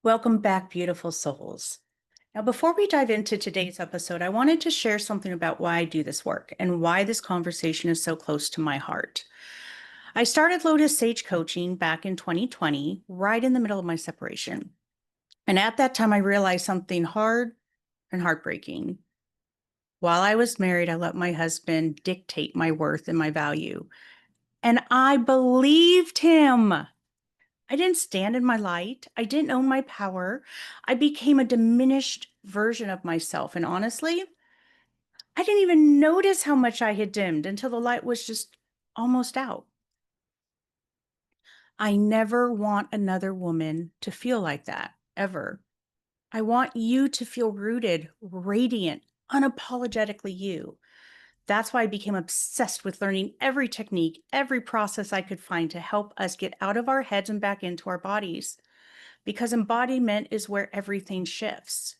Welcome back, beautiful souls. Now, before we dive into today's episode, I wanted to share something about why I do this work and why this conversation is so close to my heart. I started Lotus Sage Coaching back in 2020, right in the middle of my separation. And at that time, I realized something hard and heartbreaking. While I was married, I let my husband dictate my worth and my value. And I believed him. I didn't stand in my light. I didn't own my power. I became a diminished version of myself. And honestly, I didn't even notice how much I had dimmed until the light was just almost out. I never want another woman to feel like that, ever. I want you to feel rooted, radiant, unapologetically you. That's why I became obsessed with learning every technique, every process I could find to help us get out of our heads and back into our bodies. Because embodiment is where everything shifts.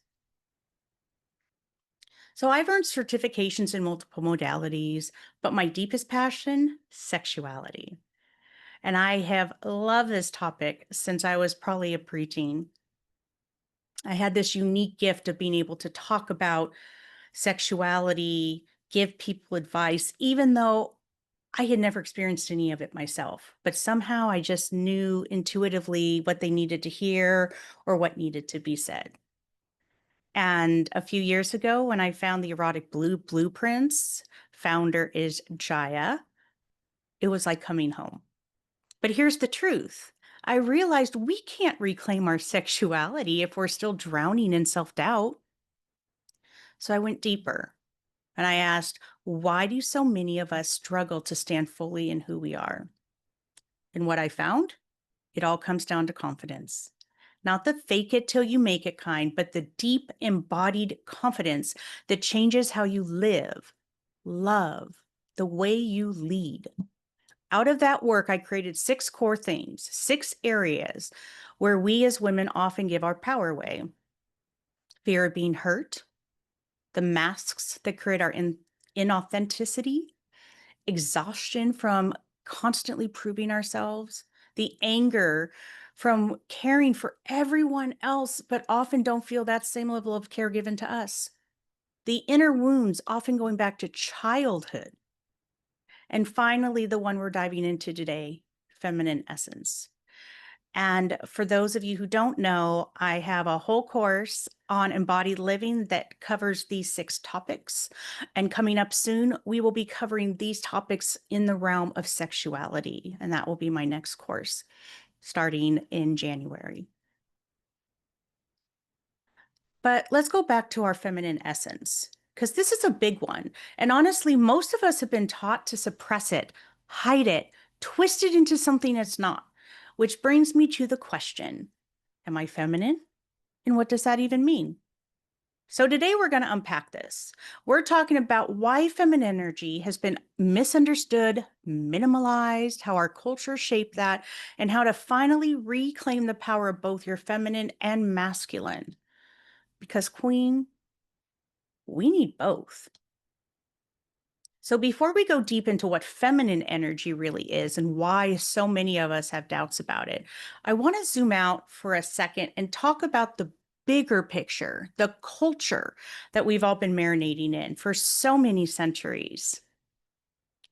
So I've earned certifications in multiple modalities, but my deepest passion, sexuality. And I have loved this topic since I was probably a preteen. I had this unique gift of being able to talk about sexuality, give people advice, even though I had never experienced any of it myself. But somehow I just knew intuitively what they needed to hear or what needed to be said. And a few years ago, when I found the erotic blue blueprints, founder is Jaya, it was like coming home. But here's the truth. I realized we can't reclaim our sexuality if we're still drowning in self-doubt. So I went deeper and I asked, why do so many of us struggle to stand fully in who we are? And what I found, it all comes down to confidence. Not the fake it till you make it kind, but the deep embodied confidence that changes how you live, love, the way you lead. Out of that work, I created 6 core themes, 6 areas where we as women often give our power away. Fear of being hurt, the masks that create our inauthenticity, exhaustion from constantly proving ourselves, the anger from caring for everyone else, but often don't feel that same level of care given to us, the inner wounds often going back to childhood. And finally, the one we're diving into today, feminine essence. And for those of you who don't know, I have a whole course on embodied living that covers these 6 topics. And coming up soon, we will be covering these topics in the realm of sexuality. And that will be my next course starting in January. But let's go back to our feminine essence, because this is a big one. And honestly, most of us have been taught to suppress it, hide it, twist it into something it's not, which brings me to the question, am I feminine? And what does that even mean? So today we're going to unpack this. We're talking about why feminine energy has been misunderstood, minimalized, how our culture shaped that, and how to finally reclaim the power of both your feminine and masculine. Because Queen, we need both. So before we go deep into what feminine energy really is and why so many of us have doubts about it, I want to zoom out for a second and talk about the bigger picture, the culture that we've all been marinating in for so many centuries.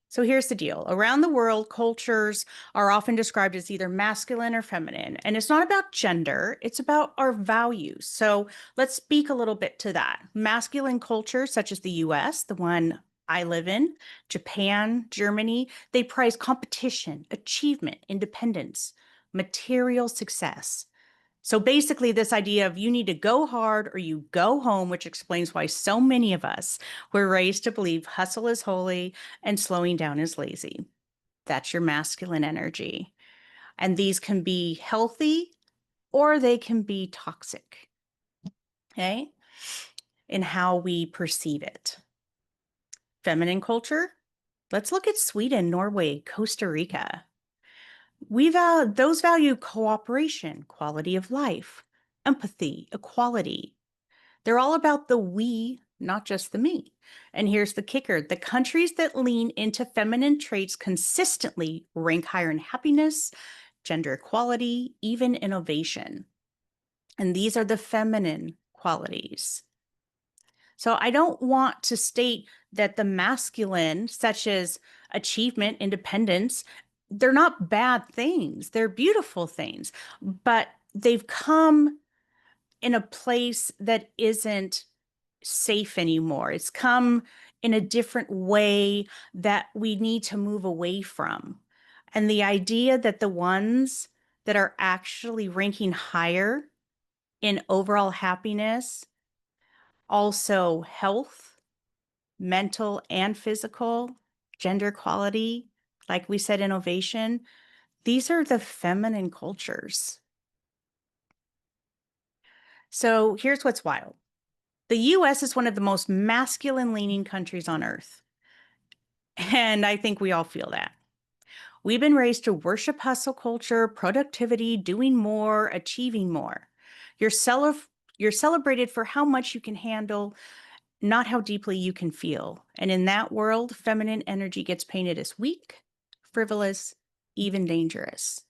So here's the deal. Around the world, cultures are often described as either masculine or feminine. And it's not about gender, it's about our values. So let's speak a little bit to that. Masculine cultures, such as the US, the one I live in, Japan, Germany, they prize competition, achievement, independence, material success. So basically, this idea of you need to go hard or you go home, which explains why so many of us were raised to believe hustle is holy and slowing down is lazy. That's your masculine energy. And these can be healthy or they can be toxic, okay, in how we perceive it. Feminine culture, let's look at Sweden, Norway, Costa Rica. Those value cooperation, quality of life, empathy, equality. They're all about the we, not just the me. And here's the kicker. The countries that lean into feminine traits consistently rank higher in happiness, gender equality, even innovation. And these are the feminine qualities. So I don't want to state that the masculine, such as achievement, independence, they're not bad things. They're beautiful things, but they've come in a place that isn't safe anymore. It's come in a different way that we need to move away from. And the idea that the ones that are actually ranking higher in overall happiness, also health, mental and physical, gender equality, like we said, innovation, these are the feminine cultures. So here's what's wild. The US is one of the most masculine leaning countries on earth. And I think we all feel that. We've been raised to worship hustle culture, productivity, doing more, achieving more. You're, you're celebrated for how much you can handle, not how deeply you can feel. And in that world, feminine energy gets painted as weak, frivolous, even dangerous.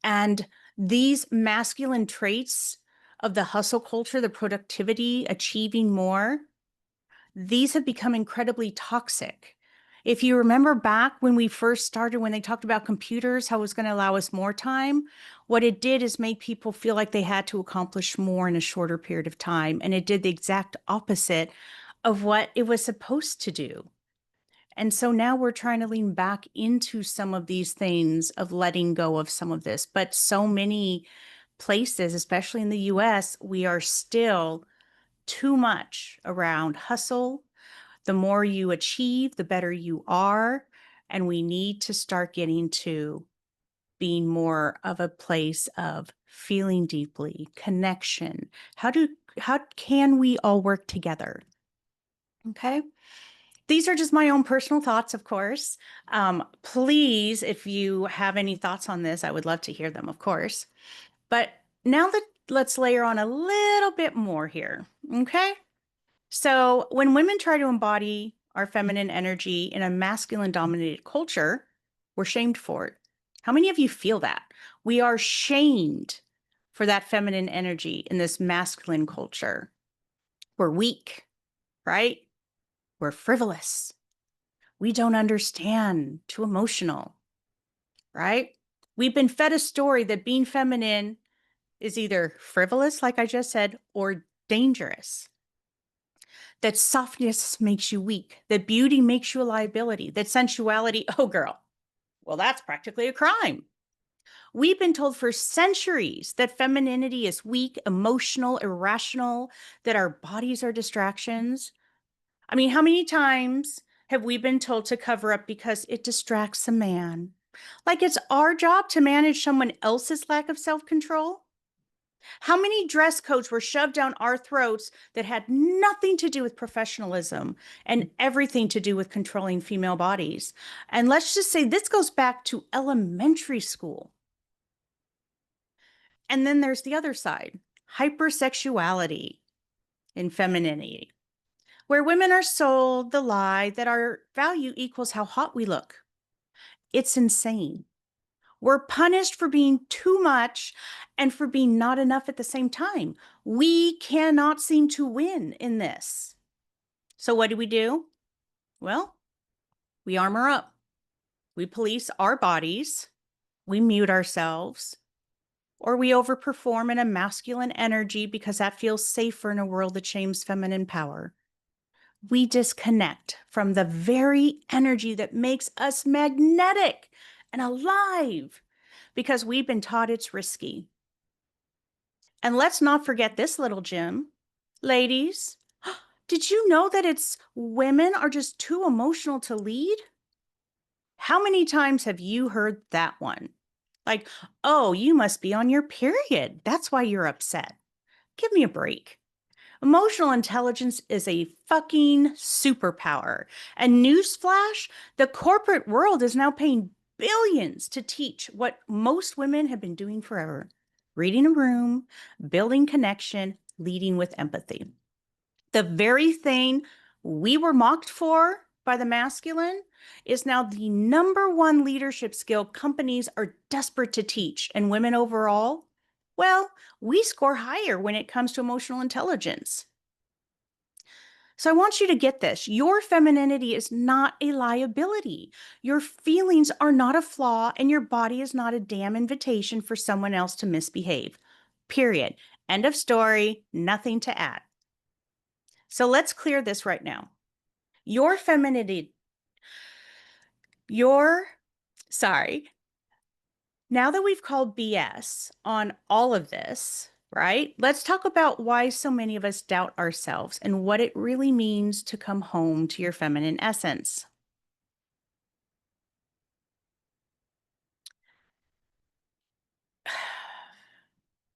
And these masculine traits of the hustle culture, the productivity, achieving more, these have become incredibly toxic. If you remember back when we first started, when they talked about computers, how it was going to allow us more time, what it did is make people feel like they had to accomplish more in a shorter period of time. And it did the exact opposite of what it was supposed to do. And so now we're trying to lean back into some of these things of letting go of some of this. But so many places, especially in the US, we are still too much around hustle. The more you achieve, the better you are. And we need to start getting to being more of a place of feeling deeply, connection. How can we all work together? Okay. These are just my own personal thoughts, of course. Please, if you have any thoughts on this, I would love to hear them, of course. But now let's layer on a little bit more here. Okay. So when women try to embody our feminine energy in a masculine dominated culture, we're shamed for it. How many of you feel that? We are shamed for that feminine energy in this masculine culture. We're weak, right? We're frivolous. We don't understand, too emotional, right? We've been fed a story that being feminine is either frivolous, like I just said, or dangerous. That softness makes you weak, that beauty makes you a liability, that sensuality, oh girl, well, that's practically a crime. We've been told for centuries that femininity is weak, emotional, irrational, that our bodies are distractions. I mean, how many times have we been told to cover up because it distracts a man? Like it's our job to manage someone else's lack of self-control? How many dress codes were shoved down our throats that had nothing to do with professionalism and everything to do with controlling female bodies? And let's just say this goes back to elementary school. And then there's the other side, hypersexuality and femininity, where women are sold the lie that our value equals how hot we look. It's insane. We're punished for being too much and for being not enough at the same time. We cannot seem to win in this. So what do? Well, we armor up. We police our bodies. We mute ourselves. Or we overperform in a masculine energy because that feels safer in a world that shames feminine power. We disconnect from the very energy that makes us magnetic and alive because we've been taught it's risky. And let's not forget this little gem. Ladies, did you know that it's women are just too emotional to lead? How many times have you heard that one? Like, oh, you must be on your period. That's why you're upset. Give me a break. Emotional intelligence is a fucking superpower. And newsflash, the corporate world is now paying billions to teach what most women have been doing forever: reading a room, building connection, leading with empathy. The very thing we were mocked for by the masculine is now the number one leadership skill companies are desperate to teach. And women overall, Well, we score higher when it comes to emotional intelligence. So I want you to get this. Your femininity is not a liability. Your feelings are not a flaw, and your body is not a damn invitation for someone else to misbehave. Period. End of story. Nothing to add. So let's clear this right now. Your femininity, your, sorry, now that we've called BS on all of this, right? Let's talk about why so many of us doubt ourselves and what it really means to come home to your feminine essence.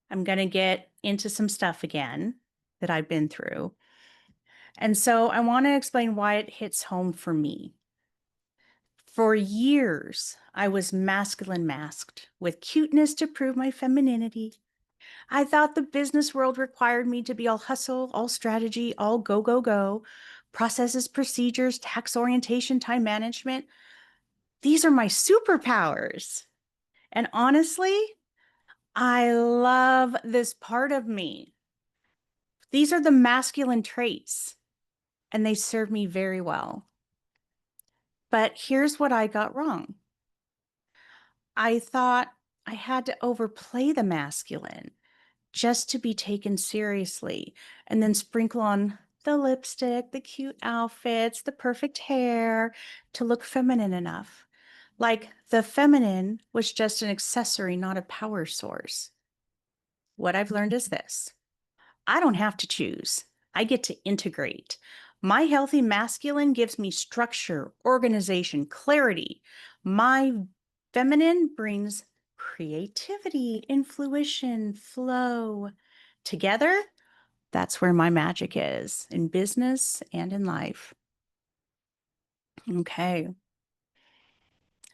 I'm going to get into some stuff again that I've been through. And so I want to explain why it hits home for me. For years, I was masculine masked with cuteness to prove my femininity. I thought the business world required me to be all hustle, all strategy, all go, go, go. Processes, procedures, tax orientation, time management. These are my superpowers. And honestly, I love this part of me. These are the masculine traits, and they serve me very well. But here's what I got wrong. I thought I had to overplay the masculine just to be taken seriously, and then sprinkle on the lipstick, the cute outfits, the perfect hair to look feminine enough. Like the feminine was just an accessory, not a power source. What I've learned is this: I don't have to choose. I get to integrate. My healthy masculine gives me structure, organization, clarity. My feminine brings creativity, intuition, flow. Together, that's where my magic is in business and in life. Okay.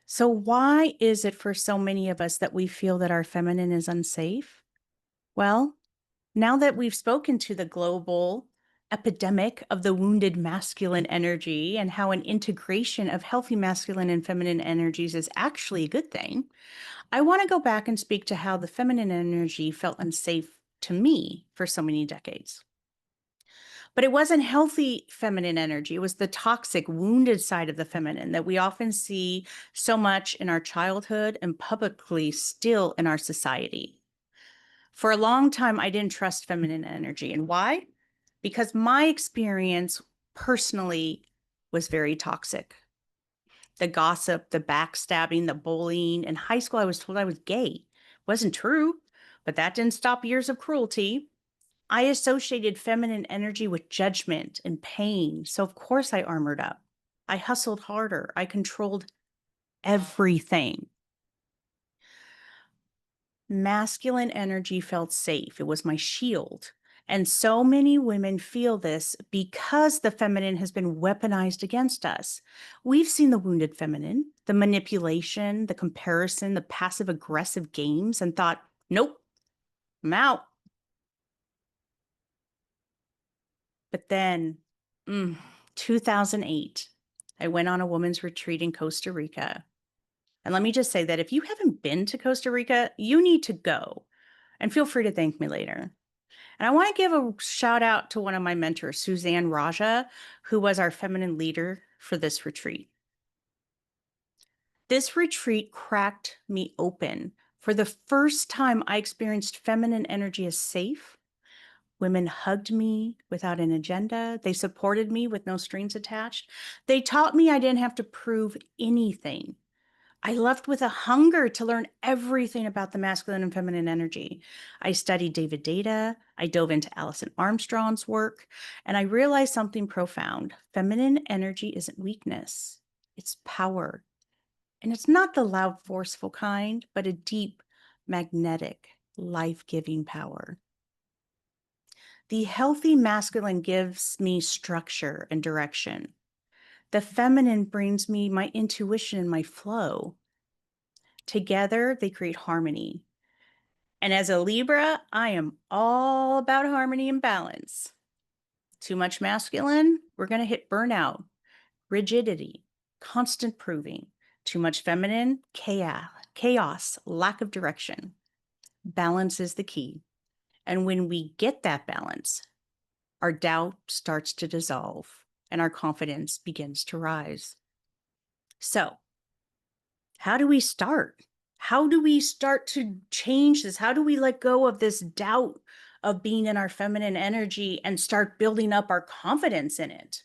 So, why is it for so many of us that we feel that our feminine is unsafe? Well, now that we've spoken to the global epidemic of the wounded masculine energy and how an integration of healthy masculine and feminine energies is actually a good thing, I want to go back and speak to how the feminine energy felt unsafe to me for so many decades. But it wasn't healthy feminine energy. It was the toxic, wounded side of the feminine that we often see so much in our childhood and publicly still in our society. For a long time, I didn't trust feminine energy. And why? Because my experience personally was very toxic. The gossip, the backstabbing, the bullying. In high school, I was told I was gay. Wasn't true, but that didn't stop years of cruelty. I associated feminine energy with judgment and pain. So, of course, I armored up. I hustled harder. I controlled everything. Masculine energy felt safe. It was my shield. And so many women feel this because the feminine has been weaponized against us. We've seen the wounded feminine, the manipulation, the comparison, the passive aggressive games, and thought, nope, I'm out. But then, 2008, I went on a women's retreat in Costa Rica. And let me just say that if you haven't been to Costa Rica, you need to go. And feel free to thank me later. And I want to give a shout out to one of my mentors, Suzanne Raja, who was our feminine leader for this retreat. This retreat cracked me open. For the first time, I experienced feminine energy as safe. Women hugged me without an agenda. They supported me with no strings attached. They taught me I didn't have to prove anything. I left with a hunger to learn everything about the masculine and feminine energy. I studied David Data. I dove into Alison Armstrong's work, and I realized something profound. Feminine energy isn't weakness, it's power. And it's not the loud, forceful kind, but a deep, magnetic, life-giving power. The healthy masculine gives me structure and direction. The feminine brings me my intuition and my flow. Together, they create harmony. And as a Libra, I am all about harmony and balance. Too much masculine, we're going to hit burnout, rigidity, constant proving. Too much feminine, chaos, lack of direction. Balance is the key. And when we get that balance, our doubt starts to dissolve and our confidence begins to rise. So, how do we start? How do we start to change this? How do we let go of this doubt of being in our feminine energy and start building up our confidence in it?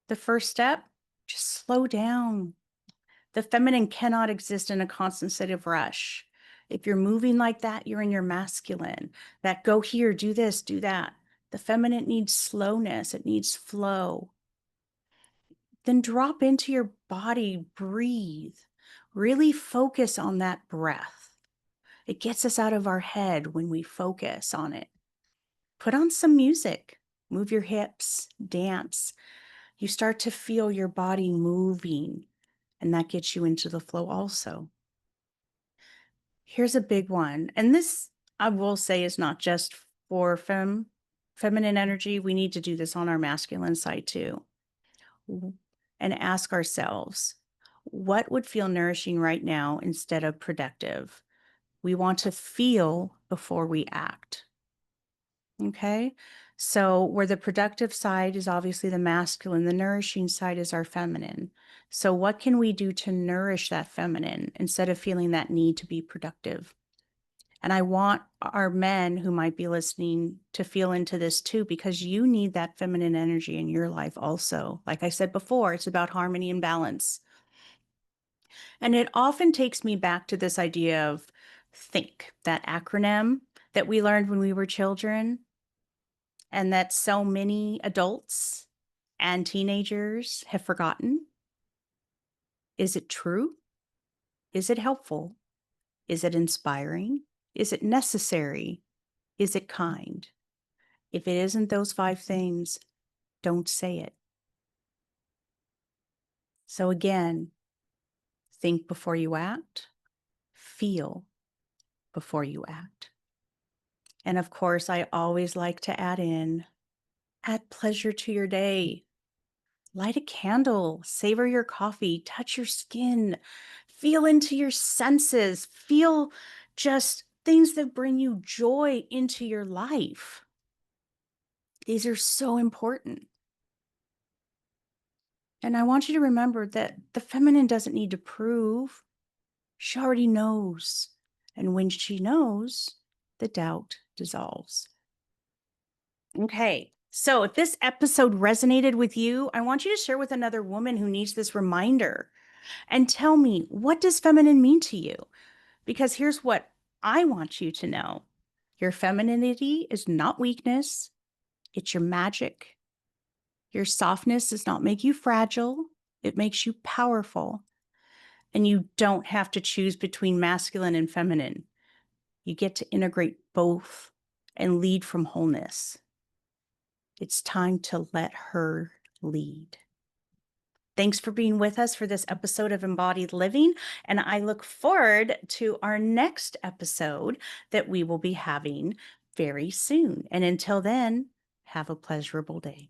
The first step, just slow down. The feminine cannot exist in a constant state of rush. If you're moving like that, you're in your masculine. That go here, do this, do that. The feminine needs slowness, it needs flow. Then drop into your body, breathe. Really focus on that breath. It gets us out of our head when we focus on it. Put on some music, move your hips, dance. You start to feel your body moving, and that gets you into the flow also. Here's a big one. And this, I will say, is not just for feminine energy. We need to do this on our masculine side too. And ask ourselves, what would feel nourishing right now instead of productive? We want to feel before we act. Okay. So, where the productive side is obviously the masculine, the nourishing side is our feminine. So, what can we do to nourish that feminine instead of feeling that need to be productive? And I want our men who might be listening to feel into this too, because you need that feminine energy in your life also. Like I said before, it's about harmony and balance. And it often takes me back to this idea of think, that acronym that we learned when we were children, and that so many adults and teenagers have forgotten. Is it true? Is it helpful? Is it inspiring? Is it necessary? Is it kind? If it isn't those 5 things, don't say it. So again, think before you act, feel before you act. And of course, I always like to add pleasure to your day. Light a candle, savor your coffee, touch your skin, feel into your senses, feel just things that bring you joy into your life. These are so important. And I want you to remember that the feminine doesn't need to prove. She already knows. And when she knows, the doubt dissolves. Okay. So if this episode resonated with you, I want you to share with another woman who needs this reminder and tell me, what does feminine mean to you? Because here's what I want you to know. Your femininity is not weakness. It's your magic. Your softness does not make you fragile. It makes you powerful. And you don't have to choose between masculine and feminine. You get to integrate both and lead from wholeness. It's time to let her lead. Thanks for being with us for this episode of Embodied Living, and I look forward to our next episode that we will be having very soon. And until then, have a pleasurable day.